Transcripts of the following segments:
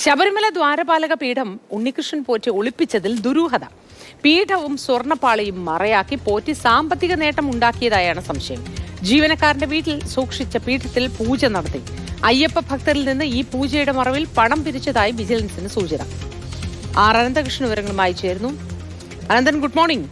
ശബരിമല ദ്വാരപാലക പീഠം ഉണ്ണികൃഷ്ണൻ പോറ്റി ഒളിപ്പിച്ചതിൽ ദുരൂഹത. പീഠവും സ്വർണ്ണപ്പാളിയും മറയാക്കി പോറ്റി സാമ്പത്തിക നേട്ടം ഉണ്ടാക്കിയതായാണ് സംശയം. ജീവനക്കാരന്റെ വീട്ടിൽ സൂക്ഷിച്ച പീഠത്തിൽ പൂജ നടത്തി. അയ്യപ്പ ഭക്തരിൽ നിന്ന് ഈ പൂജയുടെ മറവിൽ പണം പിരിച്ചതായി വിജിലൻസിന് സൂചന. അനന്തകൃഷ്ണൻ വിവരങ്ങളുമായി ചേരുന്നു. Ananthan, good morning.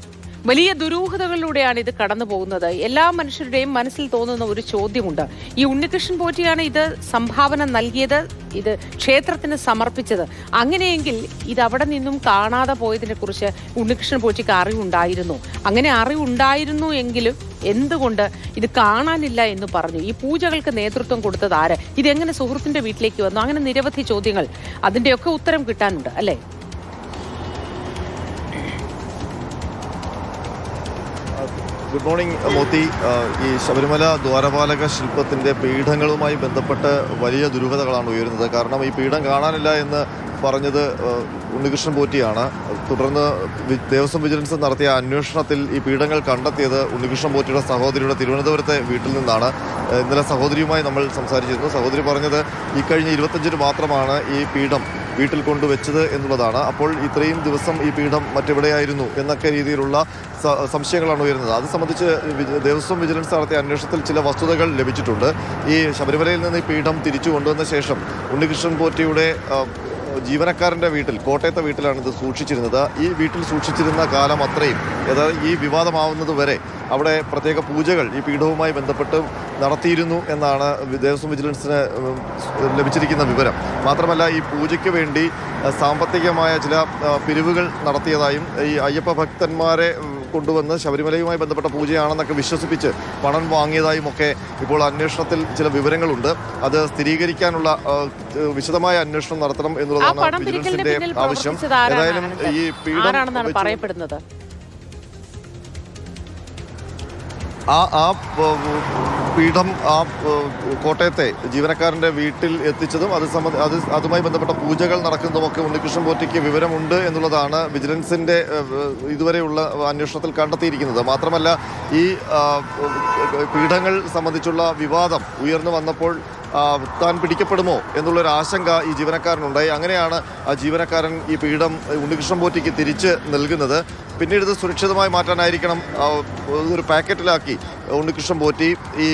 വലിയ ദുരൂഹതകളിലൂടെയാണ് ഇത് കടന്നു പോകുന്നത്. എല്ലാ മനുഷ്യരുടെയും മനസ്സിൽ തോന്നുന്ന ഒരു ചോദ്യമുണ്ട്. ഈ ഉണ്ണികൃഷ്ണൻ പോറ്റിയാണ് ഇത് സംഭാവന നൽകിയത്, ഇത് ക്ഷേത്രത്തിന് സമർപ്പിച്ചത്. അങ്ങനെയെങ്കിൽ ഇത് അവിടെ നിന്നും കാണാതെ പോയതിനെ കുറിച്ച് ഉണ്ണികൃഷ്ണൻ പോറ്റിക്ക് അറിവുണ്ടായിരുന്നു. അങ്ങനെ അറിവുണ്ടായിരുന്നു എങ്കിലും എന്തുകൊണ്ട് ഇത് കാണാനില്ല എന്ന് പറഞ്ഞു? ഈ പൂജകൾക്ക് നേതൃത്വം കൊടുത്തത് ആര്? ഇതെങ്ങനെ സുഹൃത്തിന്റെ വീട്ടിലേക്ക് വന്നു? അങ്ങനെ നിരവധി ചോദ്യങ്ങൾ. അതിന്റെയൊക്കെ ഉത്തരം കിട്ടാനുണ്ട് അല്ലേ? Good morning Mothi. ഈ ശബരിമല ദ്വാരപാലക ശില്പത്തിൻ്റെ പീഠങ്ങളുമായി ബന്ധപ്പെട്ട് വലിയ ദുരൂഹതകളാണ് ഉയരുന്നത്. കാരണം ഈ പീഠം കാണാനില്ല എന്ന് പറഞ്ഞത് ഉണ്ണികൃഷ്ണൻ പോറ്റിയാണ്. തുടർന്ന് ദേവസ്വം വിജിലൻസ് നടത്തിയ അന്വേഷണത്തിൽ ഈ പീഠങ്ങൾ കണ്ടെത്തിയത് ഉണ്ണികൃഷ്ണൻ പോറ്റിയുടെ സഹോദരിയുടെ തിരുവനന്തപുരത്തെ വീട്ടിൽ നിന്നാണ്. ഇന്നലെ സഹോദരിയുമായി നമ്മൾ സംസാരിച്ചിരുന്നു. സഹോദരി പറഞ്ഞത് ഈ കഴിഞ്ഞ 25-ന് മാത്രമാണ് ഈ പീഠം വീട്ടിൽ കൊണ്ടുവച്ചത് എന്നുള്ളതാണ്. അപ്പോൾ ഇത്രയും ദിവസം ഈ പീഠം മറ്റെവിടെയായിരുന്നു എന്നൊക്കെ രീതിയിലുള്ള സംശയങ്ങളാണ് ഉയരുന്നത്. അത് സംബന്ധിച്ച് ദേവസ്വം വിജിലൻസ് നടത്തിയ അന്വേഷണത്തിൽ ചില വസ്തുതകൾ ലഭിച്ചിട്ടുണ്ട്. ഈ ശബരിമലയിൽ നിന്ന് ഈ പീഠം തിരിച്ചു കൊണ്ടുവന്ന ശേഷം ഉണ്ണികൃഷ്ണൻ പോറ്റിയുടെ ജീവനക്കാരൻ്റെ വീട്ടിൽ, കോട്ടയത്തെ വീട്ടിലാണ് ഇത് സൂക്ഷിച്ചിരുന്നത്. ഈ വീട്ടിൽ സൂക്ഷിച്ചിരുന്ന കാലം അത്രയും, അതായത് ഈ വിവാദമാവുന്നത് വരെ അവിടെ പ്രത്യേക പൂജകൾ ഈ പീഠവുമായി ബന്ധപ്പെട്ട് നടത്തിയിരുന്നു എന്നാണ് ദേവസ്വം വിജിലൻസിന് ലഭിച്ചിരിക്കുന്ന വിവരം. മാത്രമല്ല ഈ പൂജയ്ക്ക് വേണ്ടി സാമ്പത്തികമായ ചില പിരിവുകൾ നടത്തിയതായും ഈ അയ്യപ്പ ഭക്തന്മാരെ കൊണ്ടുവന്ന് ശബരിമലയുമായി ബന്ധപ്പെട്ട പൂജയാണെന്നൊക്കെ വിശ്വസിപ്പിച്ച് പണം വാങ്ങിയതായും ഒക്കെ ഇപ്പോൾ അന്വേഷണത്തിൽ ചില വിവരങ്ങളുണ്ട്. അത് സ്ഥിരീകരിക്കാനുള്ള വിശദമായ അന്വേഷണം നടത്തണം എന്നുള്ളതാണ് വിജിലൻസിന്റെ ആവശ്യം. ഏതായാലും ഈ പീഠം പറയപ്പെടുന്നത് പീഠം കോട്ടയത്തെ ജീവനക്കാരൻ്റെ വീട്ടിൽ എത്തിച്ചതും അതുമായി ബന്ധപ്പെട്ട പൂജകൾ നടക്കുന്നതുമൊക്കെ ഉണ്ണികൃഷ്ണൻ പോറ്റിക്ക് വിവരമുണ്ട് എന്നുള്ളതാണ് വിജിലൻസിൻ്റെ ഇതുവരെയുള്ള അന്വേഷണത്തിൽ കണ്ടെത്തിയിരിക്കുന്നത്. മാത്രമല്ല ഈ പീഠങ്ങൾ സംബന്ധിച്ചുള്ള വിവാദം ഉയർന്നു വന്നപ്പോൾ താൻ പിടിക്കപ്പെടുമോ എന്നുള്ളൊരു ആശങ്ക ഈ ജീവനക്കാരനുണ്ടായി. അങ്ങനെയാണ് ആ ജീവനക്കാരൻ ഈ പീഠം ഉണ്ണികൃഷ്ണൻ പോറ്റിക്ക് തിരിച്ച് നൽകുന്നത്. പിന്നീട് ഇത് സുരക്ഷിതമായി മാറ്റാനായിരിക്കണം ഒരു പാക്കറ്റിലാക്കി ഉണ്ണികൃഷ്ണൻ പോറ്റി ഈ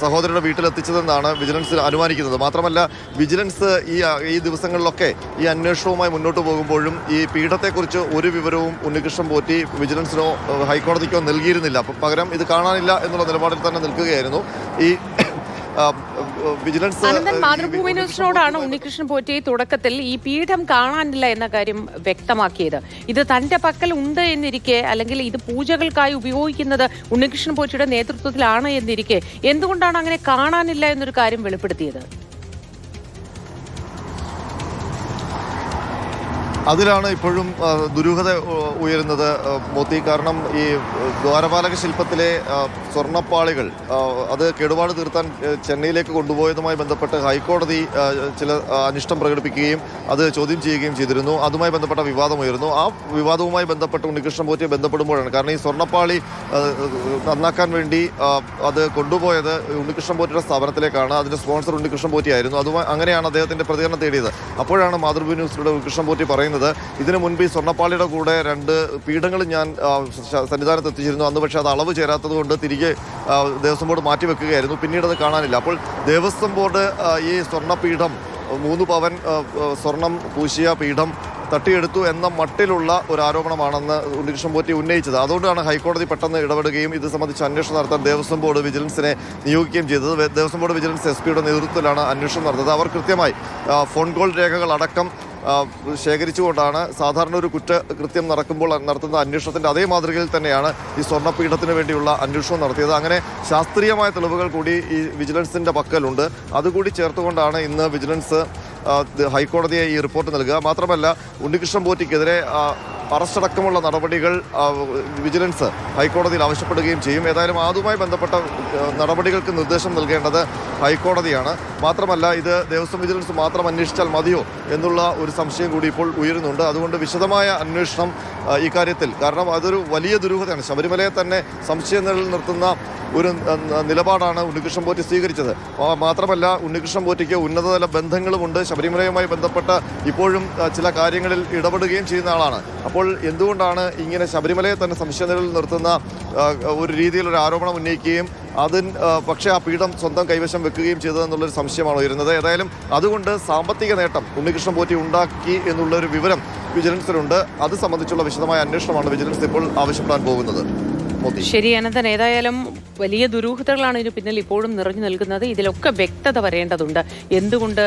സഹോദരിയുടെ വീട്ടിലെത്തിച്ചതെന്നാണ് വിജിലൻസ് അനുമാനിക്കുന്നത്. മാത്രമല്ല വിജിലൻസ് ഈ ദിവസങ്ങളിലൊക്കെ ഈ അന്വേഷണവുമായി മുന്നോട്ട് പോകുമ്പോഴും ഈ പീഠത്തെക്കുറിച്ച് ഒരു വിവരവും ഉണ്ണികൃഷ്ണൻ പോറ്റി വിജിലൻസിനോ ഹൈക്കോടതിക്കോ നൽകിയിരുന്നില്ല. പകരം ഇത് കാണാനില്ല എന്നുള്ള നിലപാടിൽ തന്നെ നിൽക്കുകയായിരുന്നു. ഈ മാതൃഭൂമി ന്യൂസിനോടാണ് ഉണ്ണികൃഷ്ണൻ പോറ്റി തുടക്കത്തിൽ ഈ പീഠം കാണാനില്ല എന്ന കാര്യം വ്യക്തമാക്കിയത്. ഇത് തന്റെ പക്കൽ ഉണ്ട് എന്നിരിക്കെ, അല്ലെങ്കിൽ ഇത് പൂജകൾക്കായി ഉപയോഗിക്കുന്നത് ഉണ്ണികൃഷ്ണൻ പോറ്റിയുടെ നേതൃത്വത്തിലാണ് എന്നിരിക്കെ എന്തുകൊണ്ടാണ് അങ്ങനെ കാണാനില്ല എന്നൊരു കാര്യം വെളിപ്പെടുത്തിയത്? അതിലാണ് ഇപ്പോഴും ദുരൂഹത ഉയരുന്നത് മോത്തി. കാരണം ഈ ദ്വാരപാലക ശില്പത്തിലെ സ്വർണ്ണപ്പാളികൾ അത് കേടുപാട് തീർത്താൻ ചെന്നൈയിലേക്ക് കൊണ്ടുപോയതുമായി ബന്ധപ്പെട്ട് ഹൈക്കോടതി ചില അനിഷ്ടം പ്രകടിപ്പിക്കുകയും അത് ചോദ്യം ചെയ്യുകയും ചെയ്തിരുന്നു. അതുമായി ബന്ധപ്പെട്ട വിവാദമുയർന്നു. ആ വിവാദവുമായി ബന്ധപ്പെട്ട് ഉണ്ണികൃഷ്ണൻ പോറ്റിയെ ബന്ധപ്പെടുമ്പോഴാണ്, കാരണം ഈ സ്വർണ്ണപ്പാളി നന്നാക്കാൻ വേണ്ടി അത് കൊണ്ടുപോയത് ഉണ്ണികൃഷ്ണൻ പോറ്റിയുടെ സ്ഥാപനത്തിലേക്കാണ്. അതിൻ്റെ സ്പോൺസർ ഉണ്ണികൃഷ്ണൻ പോറ്റിയായിരുന്നു. അങ്ങനെയാണ് അദ്ദേഹത്തിൻ്റെ പ്രതികരണം തേടിയത്. അപ്പോഴാണ് മാതൃഭൂമി ന്യൂസിലൂടെ ഉണ്ണികൃഷ്ണൻ പോറ്റി പറയുന്നത്, ഇതിനു മുൻപ് ഈ സ്വർണ്ണപ്പാളിയുടെ കൂടെ 2 പീഠങ്ങളും ഞാൻ സന്നിധാനത്ത് എത്തിച്ചിരുന്നു. അന്ന് പക്ഷേ അത് അളവ് ചേരാത്തത് കൊണ്ട് തിരികെ ദേവസ്വം ബോർഡ് മാറ്റിവെക്കുകയായിരുന്നു. പിന്നീട് അത് കാണാനില്ല. അപ്പോൾ ദേവസ്വം ബോർഡ് ഈ സ്വർണ്ണപീഠം 3 പവൻ സ്വർണം പൂശിയ പീഠം തട്ടിയെടുത്തു എന്ന മട്ടിലുള്ള ഒരു ആരോപണമാണെന്ന് ഉണ്ണികൃഷ്ണൻ പോറ്റി ഉന്നയിച്ചത്. അതുകൊണ്ടാണ് ഹൈക്കോടതി പെട്ടെന്ന് ഇടപെടുകയും ഇത് സംബന്ധിച്ച് അന്വേഷണം നടത്താൻ ദേവസ്വം ബോർഡ് വിജിലൻസിനെ നിയോഗിക്കുകയും ചെയ്തത്. ദേവസ്വം ബോർഡ് വിജിലൻസ് SP നേതൃത്വത്തിലാണ് അന്വേഷണം നടന്നത്. അവർ കൃത്യമായി ഫോൺ കോൾ രേഖകൾ അടക്കം ശേഖരിച്ചുകൊണ്ടാണ് സാധാരണ ഒരു കുറ്റകൃത്യം നടക്കുമ്പോൾ നടത്തുന്ന അന്വേഷണത്തിൻ്റെ അതേ മാതൃകയിൽ തന്നെയാണ് ഈ സ്വർണ്ണപീഠത്തിന് വേണ്ടിയുള്ള അന്വേഷണം നടത്തിയത്. അങ്ങനെ ശാസ്ത്രീയമായ തെളിവുകൾ കൂടി ഈ വിജിലൻസിൻ്റെ പക്കലുണ്ട്. അതുകൂടി ചേർത്തുകൊണ്ടാണ് ഇന്ന് വിജിലൻസ് ഹൈക്കോടതിയെ ഈ റിപ്പോർട്ട് നൽകുക. മാത്രമല്ല ഉണ്ണികൃഷ്ണൻ പോറ്റിക്കെതിരെ അറസ്റ്റടക്കമുള്ള നടപടികൾ വിജിലൻസ് ഹൈക്കോടതിയിൽ ആവശ്യപ്പെടുകയും ചെയ്യും. ഏതായാലും അതുമായി ബന്ധപ്പെട്ട നടപടികൾക്ക് നിർദ്ദേശം നൽകേണ്ടത് ഹൈക്കോടതിയാണ്. മാത്രമല്ല ഇത് ദേവസ്വം വിജിലൻസ് മാത്രം അന്വേഷിച്ചാൽ മതിയോ എന്നുള്ള ഒരു സംശയം കൂടി ഇപ്പോൾ ഉയരുന്നുണ്ട്. അതുകൊണ്ട് വിശദമായ അന്വേഷണം ഇക്കാര്യത്തിൽ, കാരണം അതൊരു വലിയ ദുരൂഹതയാണ്. ശബരിമലയെ തന്നെ സംശയം നിലനിർത്തുന്ന ഒരു നിലപാടാണ് ഉണ്ണികൃഷ്ണൻ പോറ്റി സ്വീകരിച്ചത്. മാത്രമല്ല ഉണ്ണികൃഷ്ണൻ പോറ്റിക്ക് ഉന്നതതല ബന്ധങ്ങളുമുണ്ട്. ശബരിമലയുമായി ബന്ധപ്പെട്ട് ഇപ്പോഴും ചില കാര്യങ്ങളിൽ ഇടപെടുകയും ചെയ്യുന്ന ആളാണ്. അപ്പോൾ എന്തുകൊണ്ടാണ് ഇങ്ങനെ ശബരിമലയെ തന്നെ സംശയനിഴലിൽ നിർത്തുന്ന ഒരു രീതിയിലൊരു ആരോപണം ഉന്നയിക്കുകയും പക്ഷേ ആ പീഠം സ്വന്തം കൈവശം വെക്കുകയും ചെയ്തതെന്നുള്ളൊരു സംശയമാണ് ഉയരുന്നത്. ഏതായാലും അതുകൊണ്ട് സാമ്പത്തിക നേട്ടം ഉണ്ണികൃഷ്ണൻ പോറ്റി ഉണ്ടാക്കി എന്നുള്ളൊരു വിവരം വിജിലൻസിലുണ്ട്. അത് സംബന്ധിച്ചുള്ള വിശദമായ അന്വേഷണമാണ് വിജിലൻസ് ഇപ്പോൾ ആവശ്യപ്പെടാൻ പോകുന്നത്. ശരി അനന്തൻ, ഏതായാലും വലിയ ദുരൂഹതകളാണ് ഇതിന് പിന്നിൽ ഇപ്പോഴും നിറഞ്ഞു നിൽക്കുന്നത്. ഇതിലൊക്കെ വ്യക്തത വരേണ്ടതുണ്ട്. എന്തുകൊണ്ട്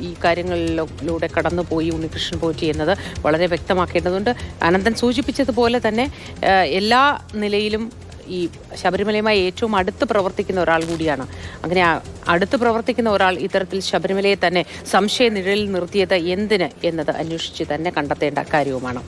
ഈ കാര്യങ്ങളിലൂടെ കടന്നുപോയി ഉണ്ണികൃഷ്ണൻ പോറ്റി എന്നത് വളരെ വ്യക്തമാക്കേണ്ടതുണ്ട്. അനന്തൻ സൂചിപ്പിച്ചതുപോലെ തന്നെ എല്ലാ നിലയിലും ഈ ശബരിമലയുമായി ഏറ്റവും അടുത്ത് പ്രവർത്തിക്കുന്ന ഒരാൾ കൂടിയാണ്. അങ്ങനെ അടുത്ത് പ്രവർത്തിക്കുന്ന ഒരാൾ ഇത്തരത്തിൽ ശബരിമലയെ തന്നെ സംശയ നിഴലിൽ നിർത്തിയത് എന്തിന് എന്നത് അന്വേഷിച്ച് തന്നെ കണ്ടെത്തേണ്ട കാര്യവുമാണ്.